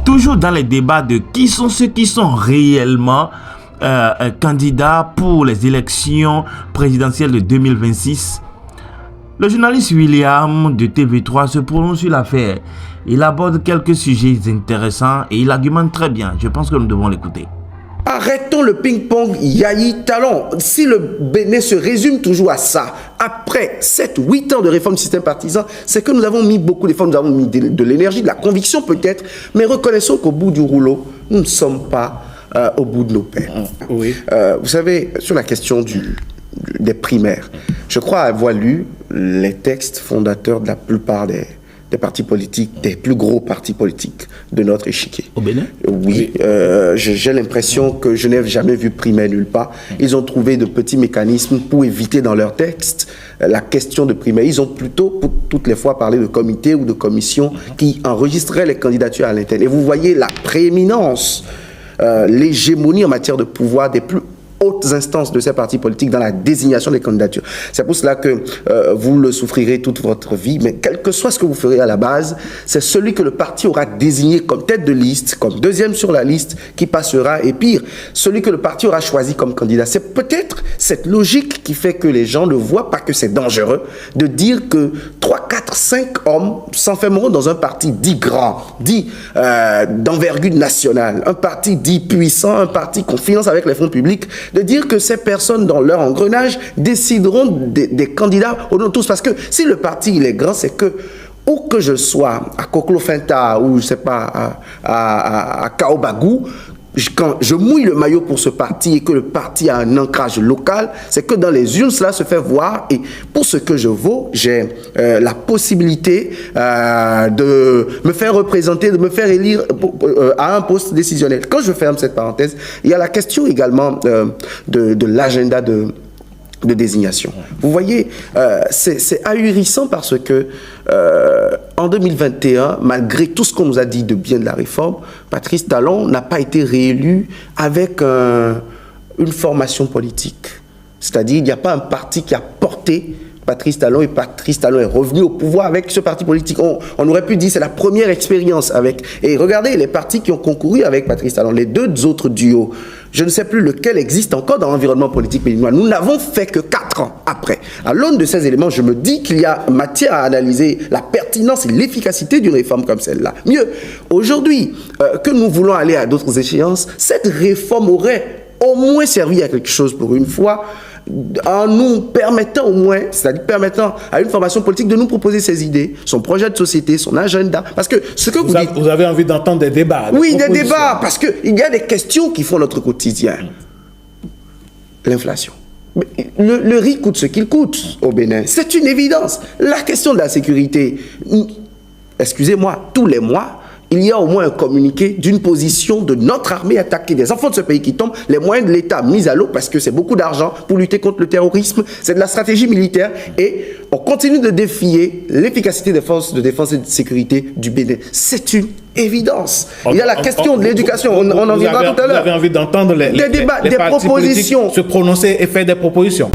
toujours dans les débats de qui sont ceux qui sont réellement candidats pour les élections présidentielles de 2026, le journaliste William de TV3 se prononce sur l'affaire. Il aborde quelques sujets intéressants et il argumente très bien. Je pense que nous devons l'écouter. Arrêtons le ping-pong Yayi-Talon. Si le Bénin se résume toujours à ça, après 7-8 ans de réforme du système partisan, c'est que nous avons mis beaucoup d'efforts, nous avons mis de l'énergie, de la conviction peut-être, mais reconnaissons qu'au bout du rouleau, nous ne sommes pas au bout de nos peines. Oui. Vous savez, sur la question des primaires, je crois avoir lu les textes fondateurs de la plupart des partis politiques, des plus gros partis politiques de notre échiquier. Au Bénin? Oui, j'ai l'impression que je n'ai jamais vu primaire nulle part. Ils ont trouvé de petits mécanismes pour éviter dans leurs textes la question de primaire. Ils ont plutôt, pour toutes les fois, parlé de comités ou de commissions qui enregistraient les candidatures à l'interne. Et vous voyez la prééminence, l'hégémonie en matière de pouvoir des plus hautes instances de ces partis politiques dans la désignation des candidatures. C'est pour cela que vous le souffrirez toute votre vie, mais quel que soit ce que vous ferez à la base, c'est celui que le parti aura désigné comme tête de liste, comme deuxième sur la liste, qui passera, et pire, celui que le parti aura choisi comme candidat. C'est peut-être cette logique qui fait que les gens ne voient pas que c'est dangereux de dire que 3, 4, 5 hommes s'enfermeront dans un parti dit grand, dit d'envergure nationale, un parti dit puissant, un parti qu'on finance avec les fonds publics, de dire que ces personnes dans leur engrenage décideront des candidats au nom de tous. Parce que si le parti il est grand, c'est que où que je sois, à Koklo-Finta ou je sais pas, à Kaobagou, quand je mouille le maillot pour ce parti et que le parti a un ancrage local, c'est que dans les urnes, cela se fait voir. Et pour ce que je vaux, j'ai la possibilité de me faire représenter, de me faire élire à un poste décisionnel. Quand je ferme cette parenthèse, il y a la question également de l'agenda de désignation. Vous voyez, c'est ahurissant parce que en 2021, malgré tout ce qu'on nous a dit de bien de la réforme, Patrice Talon n'a pas été réélu avec une formation politique. C'est-à-dire, il n'y a pas un parti qui a porté Patrice Talon, et Patrice Talon est revenu au pouvoir avec ce parti politique. On aurait pu dire c'est la première expérience avec... Et regardez les partis qui ont concouru avec Patrice Talon, les deux autres duos. Je ne sais plus lequel existe encore dans l'environnement politique béninois. Nous n'avons fait que 4 ans après. À l'aune de ces éléments, je me dis qu'il y a matière à analyser la pertinence et l'efficacité d'une réforme comme celle-là. Mieux, aujourd'hui, que nous voulons aller à d'autres échéances, cette réforme aurait au moins servi à quelque chose pour une fois, en nous permettant au moins, c'est-à-dire permettant à une formation politique de nous proposer ses idées, son projet de société, son agenda. Parce que ce que vous dites... Vous avez envie d'entendre des débats. Oui, des débats, parce qu'il y a des questions qui font notre quotidien. L'inflation. Le riz coûte ce qu'il coûte au Bénin. C'est une évidence. La question de la sécurité, excusez-moi, tous les mois, il y a au moins un communiqué d'une position de notre armée attaquée, des enfants de ce pays qui tombent, les moyens de l'État mis à l'eau parce que c'est beaucoup d'argent pour lutter contre le terrorisme, c'est de la stratégie militaire et on continue de défier l'efficacité des forces de défense et de sécurité du Bénin. C'est une évidence. Il y a la question de l'éducation, on en viendra tout à l'heure. Vous avez envie d'entendre les débats, des propositions, se prononcer et faire des propositions.